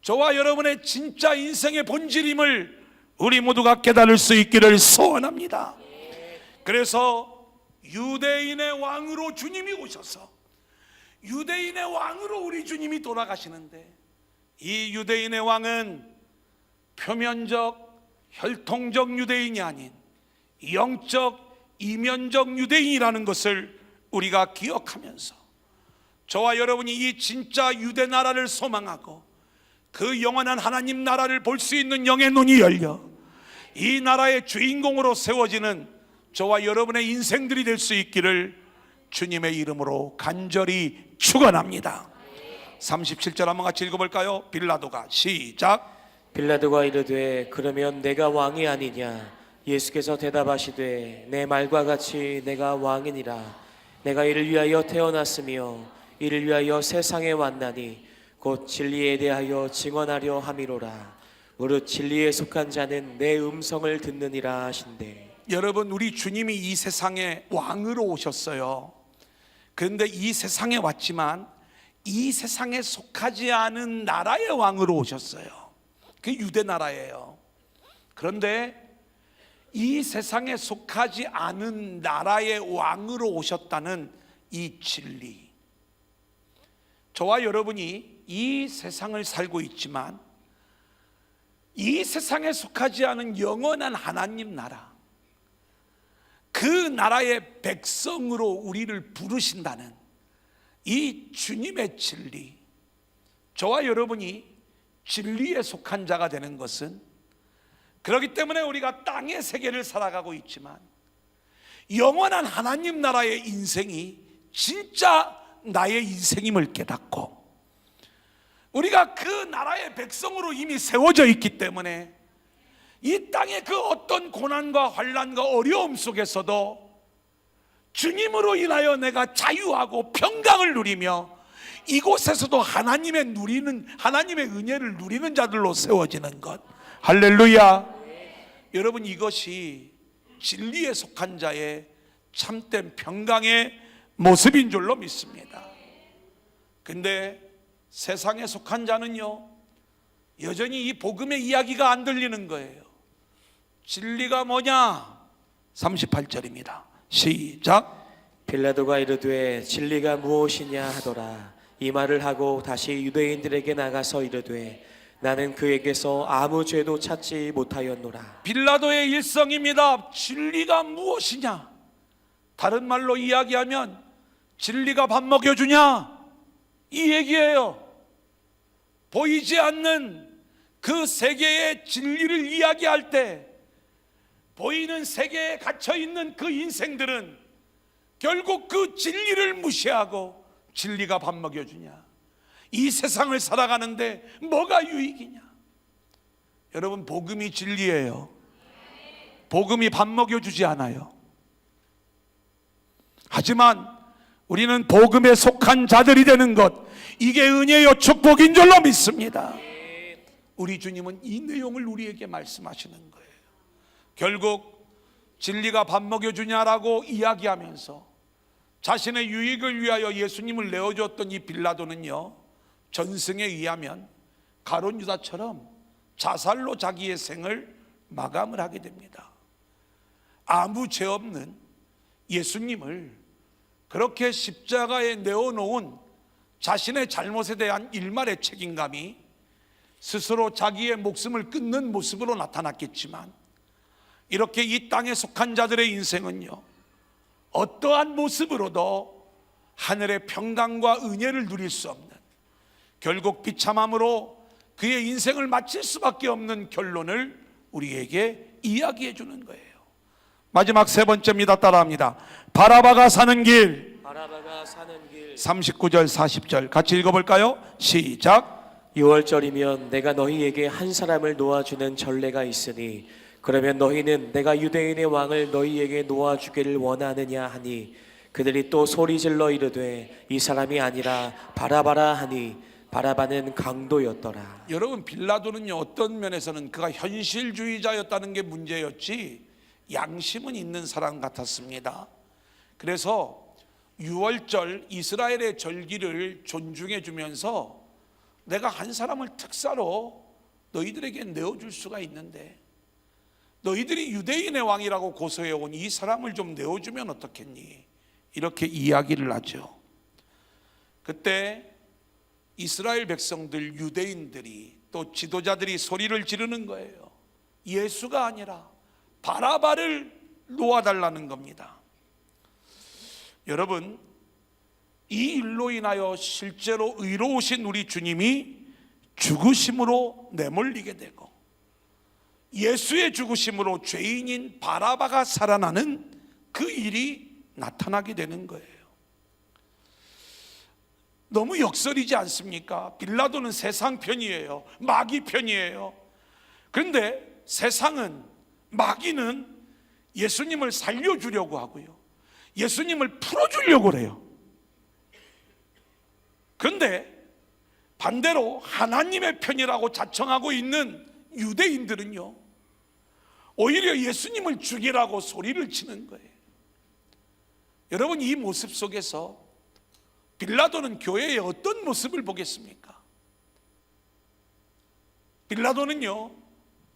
저와 여러분의 진짜 인생의 본질임을 우리 모두가 깨달을 수 있기를 소원합니다. 그래서 유대인의 왕으로 주님이 오셔서 유대인의 왕으로 우리 주님이 돌아가시는데, 이 유대인의 왕은 표면적 혈통적 유대인이 아닌 영적 이면적 유대인이라는 것을 우리가 기억하면서, 저와 여러분이 이 진짜 유대 나라를 소망하고 그 영원한 하나님 나라를 볼 수 있는 영의 눈이 열려 이 나라의 주인공으로 세워지는 저와 여러분의 인생들이 될 수 있기를 주님의 이름으로 간절히 축원합니다. 37절 한번 같이 읽어볼까요? 빌라도가 시작. 빌라도가 이르되 그러면 내가 왕이 아니냐? 예수께서 대답하시되 내 말과 같이 내가 왕이니라. 내가 이를 위하여 태어났으며 이를 위하여 세상에 왔나니 곧 진리에 대하여 증언하려 함이로라. 무릇 진리에 속한 자는 내 음성을 듣느니라 하신대. 여러분, 우리 주님이 이 세상에 왕으로 오셨어요. 그런데 이 세상에 왔지만 이 세상에 속하지 않은 나라의 왕으로 오셨어요. 그 유대 나라예요. 그런데 이 세상에 속하지 않은 나라의 왕으로 오셨다는 이 진리, 저와 여러분이 이 세상을 살고 있지만 이 세상에 속하지 않은 영원한 하나님 나라, 그 나라의 백성으로 우리를 부르신다는 이 주님의 진리, 저와 여러분이 진리에 속한 자가 되는 것은, 그렇기 때문에 우리가 땅의 세계를 살아가고 있지만 영원한 하나님 나라의 인생이 진짜 나의 인생임을 깨닫고, 우리가 그 나라의 백성으로 이미 세워져 있기 때문에 이 땅의 그 어떤 고난과 환난과 어려움 속에서도 주님으로 인하여 내가 자유하고 평강을 누리며 이곳에서도 하나님의 은혜를 누리는 자들로 세워지는 것. 할렐루야. 여러분, 이것이 진리에 속한 자의 참된 평강의 모습인 줄로 믿습니다. 근데 세상에 속한 자는요, 여전히 이 복음의 이야기가 안 들리는 거예요. 진리가 뭐냐? 38절입니다. 시작. 빌라도가 이르되 진리가 무엇이냐 하더라. 이 말을 하고 다시 유대인들에게 나가서 이르되 나는 그에게서 아무 죄도 찾지 못하였노라. 빌라도의 일성입니다. 진리가 무엇이냐? 다른 말로 이야기하면 진리가 밥 먹여주냐? 이 얘기예요. 보이지 않는 그 세계의 진리를 이야기할 때 보이는 세계에 갇혀있는 그 인생들은 결국 그 진리를 무시하고 진리가 밥 먹여주냐? 이 세상을 살아가는데 뭐가 유익이냐? 여러분, 복음이 진리예요. 복음이 밥 먹여주지 않아요. 하지만 우리는 복음에 속한 자들이 되는 것, 이게 은혜요 축복인 줄로 믿습니다. 우리 주님은 이 내용을 우리에게 말씀하시는 거예요. 결국 진리가 밥 먹여주냐라고 이야기하면서 자신의 유익을 위하여 예수님을 내어줬던 이 빌라도는요, 전승에 의하면 가룟 유다처럼 자살로 자기의 생을 마감을 하게 됩니다. 아무 죄 없는 예수님을 그렇게 십자가에 내어놓은 자신의 잘못에 대한 일말의 책임감이 스스로 자기의 목숨을 끊는 모습으로 나타났겠지만, 이렇게 이 땅에 속한 자들의 인생은요, 어떠한 모습으로도 하늘의 평강과 은혜를 누릴 수 없는, 결국 비참함으로 그의 인생을 마칠 수밖에 없는 결론을 우리에게 이야기해 주는 거예요. 마지막 세 번째입니다. 따라합니다. 바라바가 사는 길. 바라바가 사는 길 39절 40절 같이 읽어볼까요? 시작. 유월절이면 내가 너희에게 한 사람을 놓아주는 전례가 있으니 그러면 너희는 내가 유대인의 왕을 너희에게 놓아주기를 원하느냐 하니 그들이 또 소리질러 이르되 이 사람이 아니라 바라바라 하니 바라바는 강도였더라. 여러분, 빌라도는요, 어떤 면에서는 그가 현실주의자였다는 게 문제였지 양심은 있는 사람 같았습니다. 그래서 유월절 이스라엘의 절기를 존중해 주면서 내가 한 사람을 특사로 너희들에게 내어줄 수가 있는데 너희들이 유대인의 왕이라고 고소해온 이 사람을 좀 내어주면 어떻겠니? 이렇게 이야기를 하죠. 그때 이스라엘 백성들, 유대인들이 또 지도자들이 소리를 지르는 거예요. 예수가 아니라 바라바를 놓아달라는 겁니다. 여러분, 이 일로 인하여 실제로 의로우신 우리 주님이 죽으심으로 내몰리게 되고 예수의 죽으심으로 죄인인 바라바가 살아나는 그 일이 나타나게 되는 거예요. 너무 역설이지 않습니까? 빌라도는 세상 편이에요. 마귀 편이에요. 그런데 세상은, 마귀는 예수님을 살려주려고 하고요, 예수님을 풀어주려고 그래요. 그런데 반대로 하나님의 편이라고 자청하고 있는 유대인들은요, 오히려 예수님을 죽이라고 소리를 치는 거예요. 여러분, 이 모습 속에서 빌라도는 교회의 어떤 모습을 보겠습니까? 빌라도는요,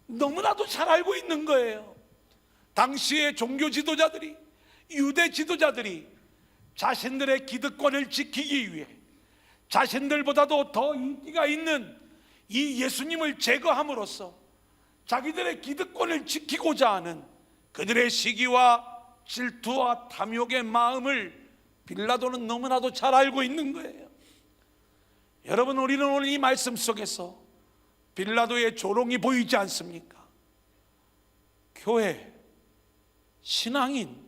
너무나도 잘 알고 있는 거예요. 당시의 종교 지도자들이, 유대 지도자들이 자신들의 기득권을 지키기 위해 자신들보다도 더 인기가 있는 이 예수님을 제거함으로써 자기들의 기득권을 지키고자 하는 그들의 시기와 질투와 탐욕의 마음을 빌라도는 너무나도 잘 알고 있는 거예요. 여러분, 우리는 오늘 이 말씀 속에서 빌라도의 조롱이 보이지 않습니까? 교회, 신앙인,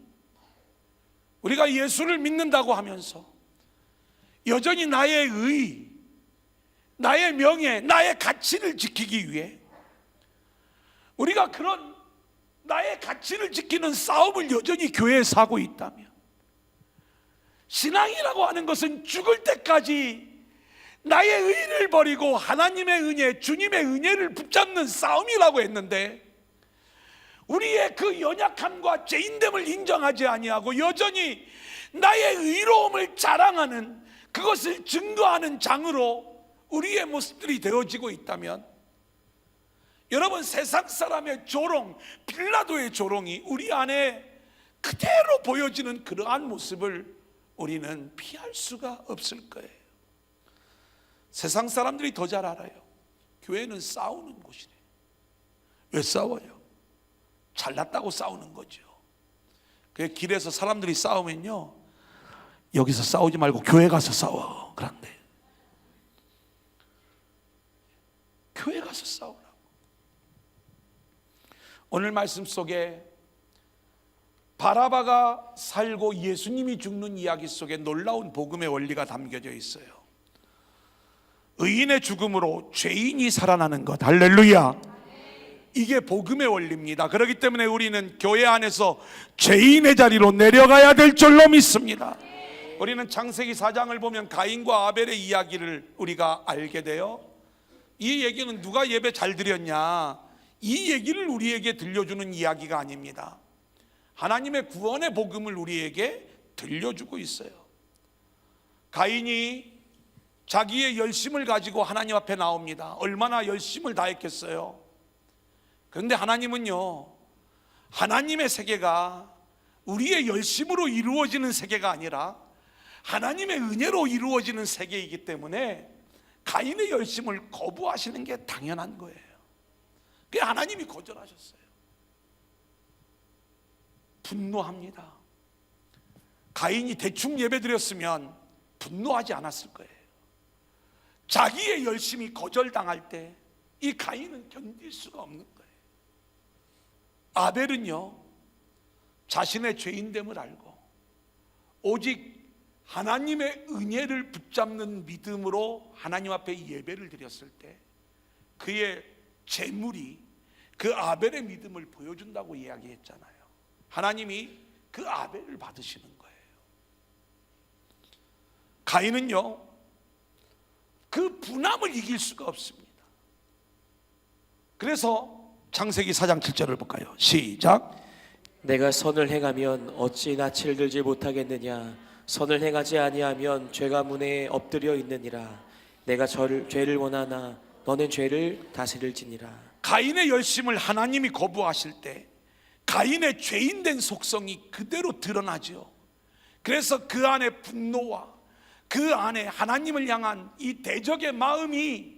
우리가 예수를 믿는다고 하면서 여전히 나의 의, 나의 명예, 나의 가치를 지키기 위해 우리가 그런 나의 가치를 지키는 싸움을 여전히 교회에서 하고 있다면, 신앙이라고 하는 것은 죽을 때까지 나의 의를 버리고 하나님의 은혜, 주님의 은혜를 붙잡는 싸움이라고 했는데, 우리의 그 연약함과 죄인됨을 인정하지 아니하고 여전히 나의 의로움을 자랑하는, 그것을 증거하는 장으로 우리의 모습들이 되어지고 있다면, 여러분, 세상 사람의 조롱, 빌라도의 조롱이 우리 안에 그대로 보여지는 그러한 모습을 우리는 피할 수가 없을 거예요. 세상 사람들이 더 잘 알아요. 교회는 싸우는 곳이래. 왜 싸워요? 잘났다고 싸우는 거죠. 그 길에서 사람들이 싸우면요, 여기서 싸우지 말고 교회 가서 싸워. 그런데 교회 가서 싸우라고. 오늘 말씀 속에 바라바가 살고 예수님이 죽는 이야기 속에 놀라운 복음의 원리가 담겨져 있어요. 의인의 죽음으로 죄인이 살아나는 것, 할렐루야. 이게 복음의 원리입니다. 그렇기 때문에 우리는 교회 안에서 죄인의 자리로 내려가야 될 줄로 믿습니다. 우리는 창세기 4장을 보면 가인과 아벨의 이야기를 우리가 알게 돼요. 이 얘기는 누가 예배 잘 드렸냐, 이 얘기를 우리에게 들려주는 이야기가 아닙니다. 하나님의 구원의 복음을 우리에게 들려주고 있어요. 가인이 자기의 열심을 가지고 하나님 앞에 나옵니다. 얼마나 열심을 다했겠어요. 그런데 하나님은요, 하나님의 세계가 우리의 열심으로 이루어지는 세계가 아니라 하나님의 은혜로 이루어지는 세계이기 때문에 가인의 열심을 거부하시는 게 당연한 거예요. 그게 하나님이 거절하셨어요. 분노합니다. 가인이 대충 예배드렸으면 분노하지 않았을 거예요. 자기의 열심이 거절당할 때 이 가인은 견딜 수가 없는 거예요. 아벨은요, 자신의 죄인됨을 알고 오직 하나님의 은혜를 붙잡는 믿음으로 하나님 앞에 예배를 드렸을 때 그의 재물이 그 아벨의 믿음을 보여준다고 이야기했잖아요. 하나님이 그 아벨을 받으시는 거예요. 가인은요, 그 분함을 이길 수가 없습니다. 그래서 창세기 4장 7절을 볼까요? 시작. 내가 선을 행하면 어찌 낯을 들지 못하겠느냐? 선을 행하지 아니하면 죄가 문에 엎드려 있느니라. 내가 죄를 원하나 너는 죄를 다스릴지니라. 가인의 열심을 하나님이 거부하실 때 가인의 죄인된 속성이 그대로 드러나죠. 그래서 그 안에 분노와 그 안에 하나님을 향한 이 대적의 마음이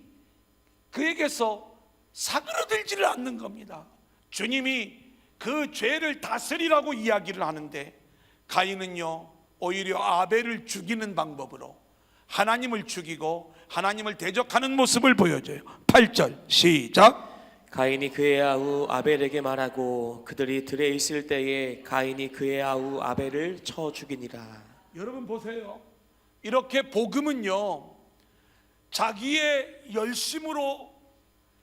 그에게서 사그러들지를 않는 겁니다. 주님이 그 죄를 다스리라고 이야기를 하는데 가인은요, 오히려 아벨을 죽이는 방법으로 하나님을 죽이고 하나님을 대적하는 모습을 보여줘요. 8절 시작. 가인이 그의 아우 아벨에게 말하고 그들이 들에 있을 때에 가인이 그의 아우 아벨을 쳐 죽이니라. 여러분 보세요. 이렇게 복음은요, 자기의 열심으로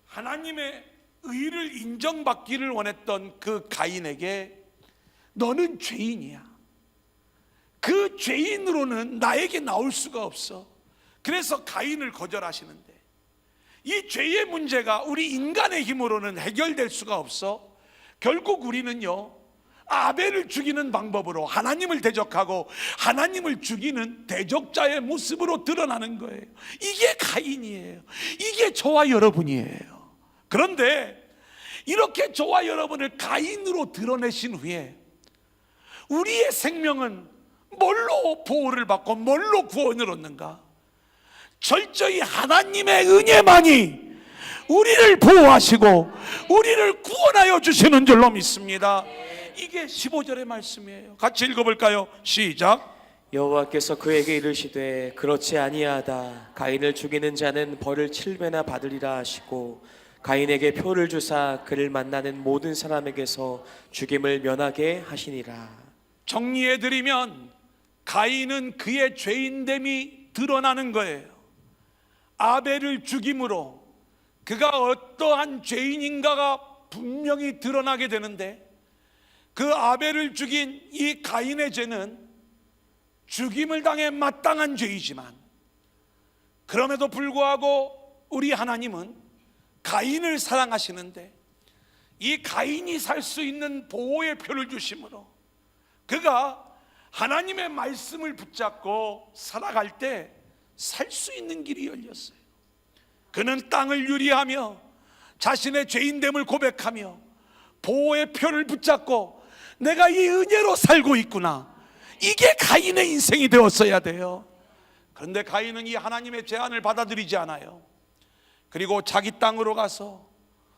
하나님의 의를 인정받기를 원했던 그 가인에게 너는 죄인이야. 그 죄인으로는 나에게 나올 수가 없어. 그래서 가인을 거절하시는데 이 죄의 문제가 우리 인간의 힘으로는 해결될 수가 없어. 결국 우리는요, 아벨을 죽이는 방법으로 하나님을 대적하고 하나님을 죽이는 대적자의 모습으로 드러나는 거예요. 이게 가인이에요. 이게 저와 여러분이에요. 그런데 이렇게 저와 여러분을 가인으로 드러내신 후에 우리의 생명은 뭘로 보호를 받고 뭘로 구원을 얻는가? 철저히 하나님의 은혜만이 우리를 보호하시고 우리를 구원하여 주시는 줄로 믿습니다. 이게 15절의 말씀이에요. 같이 읽어볼까요? 시작. 여호와께서 그에게 이르시되 그렇지 아니하다. 가인을 죽이는 자는 벌을 7배나 받으리라 하시고 가인에게 표를 주사 그를 만나는 모든 사람에게서 죽임을 면하게 하시니라. 정리해드리면 가인은 그의 죄인됨이 드러나는 거예요. 아벨을 죽임으로 그가 어떠한 죄인인가가 분명히 드러나게 되는데 그 아벨을 죽인 이 가인의 죄는 죽임을 당해 마땅한 죄이지만 그럼에도 불구하고 우리 하나님은 가인을 사랑하시는데 이 가인이 살 수 있는 보호의 표를 주심으로 그가 하나님의 말씀을 붙잡고 살아갈 때 살 수 있는 길이 열렸어요. 그는 땅을 유리하며 자신의 죄인됨을 고백하며 보호의 표를 붙잡고 내가 이 은혜로 살고 있구나, 이게 가인의 인생이 되었어야 돼요. 그런데 가인은 이 하나님의 제안을 받아들이지 않아요. 그리고 자기 땅으로 가서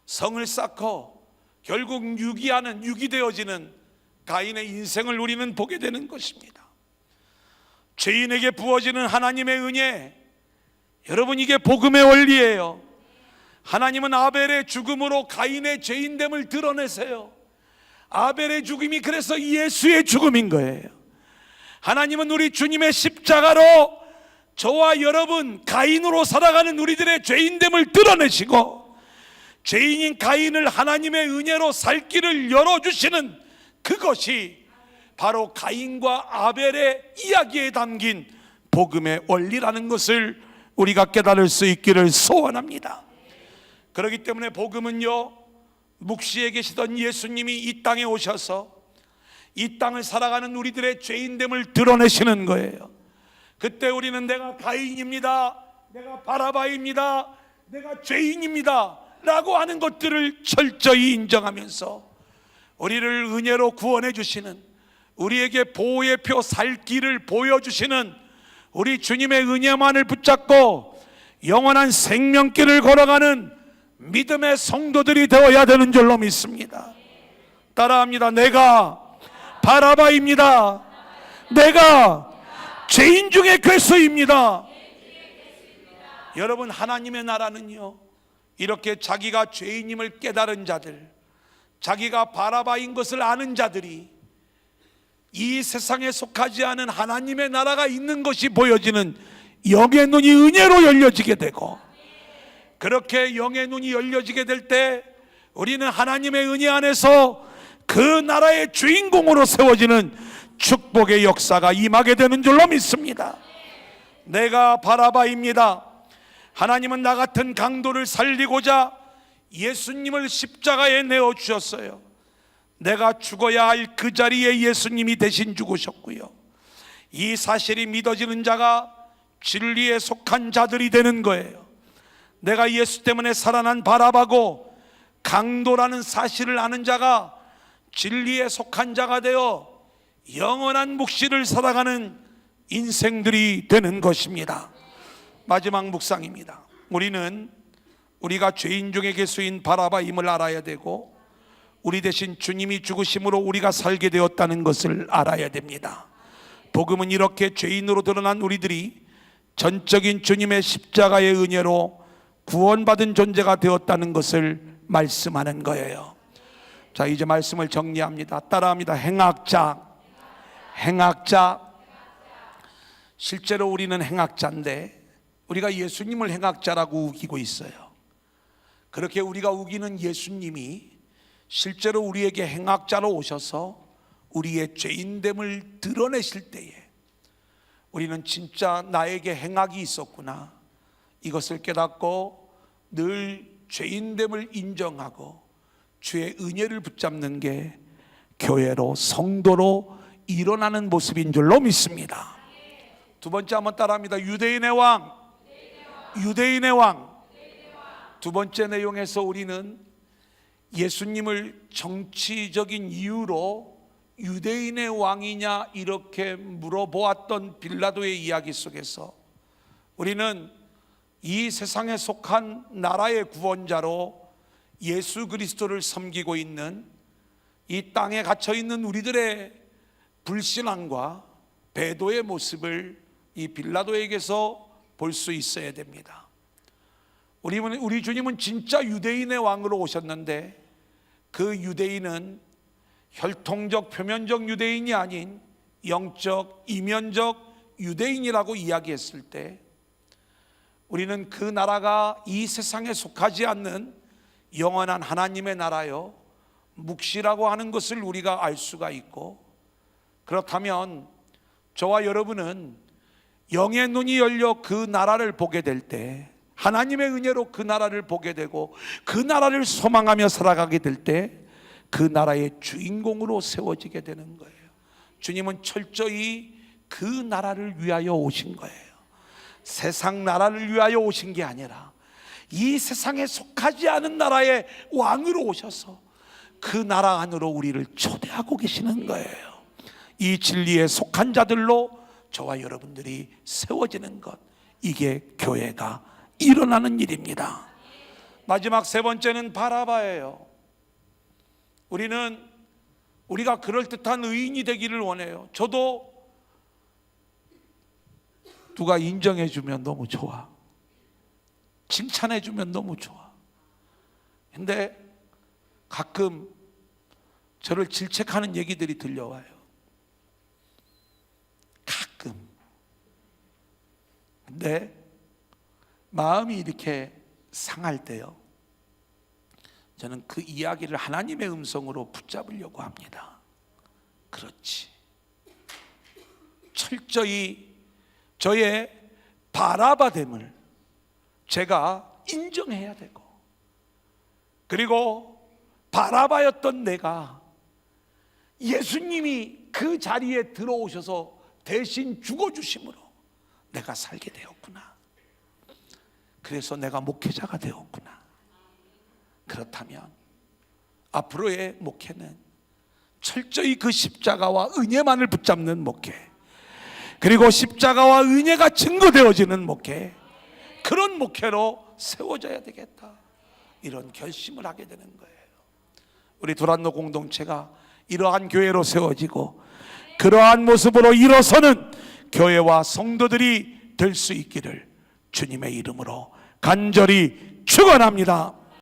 성을 쌓고 결국 유기되어지는 가인의 인생을 우리는 보게 되는 것입니다. 죄인에게 부어지는 하나님의 은혜, 여러분 이게 복음의 원리예요. 하나님은 아벨의 죽음으로 가인의 죄인됨을 드러내세요. 아벨의 죽음이 그래서 예수의 죽음인 거예요. 하나님은 우리 주님의 십자가로 저와 여러분 가인으로 살아가는 우리들의 죄인됨을 드러내시고 죄인인 가인을 하나님의 은혜로 살 길을 열어주시는 그것이 바로 가인과 아벨의 이야기에 담긴 복음의 원리라는 것을 우리가 깨달을 수 있기를 소원합니다. 그렇기 때문에 복음은요, 묵시에 계시던 예수님이 이 땅에 오셔서 이 땅을 살아가는 우리들의 죄인됨을 드러내시는 거예요. 그때 우리는 내가 가인입니다, 내가 바라바입니다, 내가 죄인입니다 라고 하는 것들을 철저히 인정하면서 우리를 은혜로 구원해 주시는, 우리에게 보호의 표 살 길을 보여주시는 우리 주님의 은혜만을 붙잡고 영원한 생명길을 걸어가는 믿음의 성도들이 되어야 되는 줄로 믿습니다. 따라합니다. 내가 바라바입니다. 내가 죄인 중에 괴수입니다. 여러분, 하나님의 나라는요, 이렇게 자기가 죄인임을 깨달은 자들, 자기가 바라바인 것을 아는 자들이 이 세상에 속하지 않은 하나님의 나라가 있는 것이 보여지는 영의 눈이 은혜로 열려지게 되고, 그렇게 영의 눈이 열려지게 될 때 우리는 하나님의 은혜 안에서 그 나라의 주인공으로 세워지는 축복의 역사가 임하게 되는 줄로 믿습니다. 내가 바라바입니다. 하나님은 나 같은 강도를 살리고자 예수님을 십자가에 내어주셨어요. 내가 죽어야 할 그 자리에 예수님이 대신 죽으셨고요, 이 사실이 믿어지는 자가 진리에 속한 자들이 되는 거예요. 내가 예수 때문에 살아난 바라바고 강도라는 사실을 아는 자가 진리에 속한 자가 되어 영원한 묵시를 살아가는 인생들이 되는 것입니다. 마지막 묵상입니다. 우리는 우리가 죄인 중에 개수인 바라바임을 알아야 되고, 우리 대신 주님이 죽으심으로 우리가 살게 되었다는 것을 알아야 됩니다. 복음은 이렇게 죄인으로 드러난 우리들이 전적인 주님의 십자가의 은혜로 구원받은 존재가 되었다는 것을 말씀하는 거예요. 자, 이제 말씀을 정리합니다. 따라합니다. 행악자. 행악자. 실제로 우리는 행악자인데 우리가 예수님을 행악자라고 우기고 있어요. 그렇게 우리가 우기는 예수님이 실제로 우리에게 행악자로 오셔서 우리의 죄인됨을 드러내실 때에 우리는 진짜 나에게 행악이 있었구나, 이것을 깨닫고 늘 죄인됨을 인정하고 주의 은혜를 붙잡는 게 교회로, 성도로 일어나는 모습인 줄로 믿습니다. 두 번째 한번 따라합니다. 유대인의 왕. 유대인의 왕. 두 번째 내용에서 우리는 예수님을 정치적인 이유로 유대인의 왕이냐 이렇게 물어보았던 빌라도의 이야기 속에서 우리는 이 세상에 속한 나라의 구원자로 예수 그리스도를 섬기고 있는 이 땅에 갇혀 있는 우리들의 불신앙과 배도의 모습을 이 빌라도에게서 볼 수 있어야 됩니다. 우리 주님은 진짜 유대인의 왕으로 오셨는데 그 유대인은 혈통적 표면적 유대인이 아닌 영적 이면적 유대인이라고 이야기했을 때 우리는 그 나라가 이 세상에 속하지 않는 영원한 하나님의 나라요 묵시라고 하는 것을 우리가 알 수가 있고, 그렇다면 저와 여러분은 영의 눈이 열려 그 나라를 보게 될 때, 하나님의 은혜로 그 나라를 보게 되고 그 나라를 소망하며 살아가게 될 때 그 나라의 주인공으로 세워지게 되는 거예요. 주님은 철저히 그 나라를 위하여 오신 거예요. 세상 나라를 위하여 오신 게 아니라 이 세상에 속하지 않은 나라의 왕으로 오셔서 그 나라 안으로 우리를 초대하고 계시는 거예요. 이 진리에 속한 자들로 저와 여러분들이 세워지는 것, 이게 교회가 일어나는 일입니다. 마지막 세 번째는 바라바예요. 우리가 그럴듯한 의인이 되기를 원해요. 저도 누가 인정해 주면 너무 좋아, 칭찬해 주면 너무 좋아. 근데 가끔 저를 질책하는 얘기들이 들려와요. 가끔. 근데 마음이 이렇게 상할 때요, 저는 그 이야기를 하나님의 음성으로 붙잡으려고 합니다. 그렇지, 철저히 저의 바라바됨을 제가 인정해야 되고, 그리고 바라바였던 내가 예수님이 그 자리에 들어오셔서 대신 죽어주심으로 내가 살게 되었구나. 그래서 내가 목회자가 되었구나. 그렇다면 앞으로의 목회는 철저히 그 십자가와 은혜만을 붙잡는 목회, 그리고 십자가와 은혜가 증거되어지는 목회, 그런 목회로 세워져야 되겠다, 이런 결심을 하게 되는 거예요. 우리 두란노 공동체가 이러한 교회로 세워지고 그러한 모습으로 일어서는 교회와 성도들이 될 수 있기를 주님의 이름으로 간절히 축원합니다.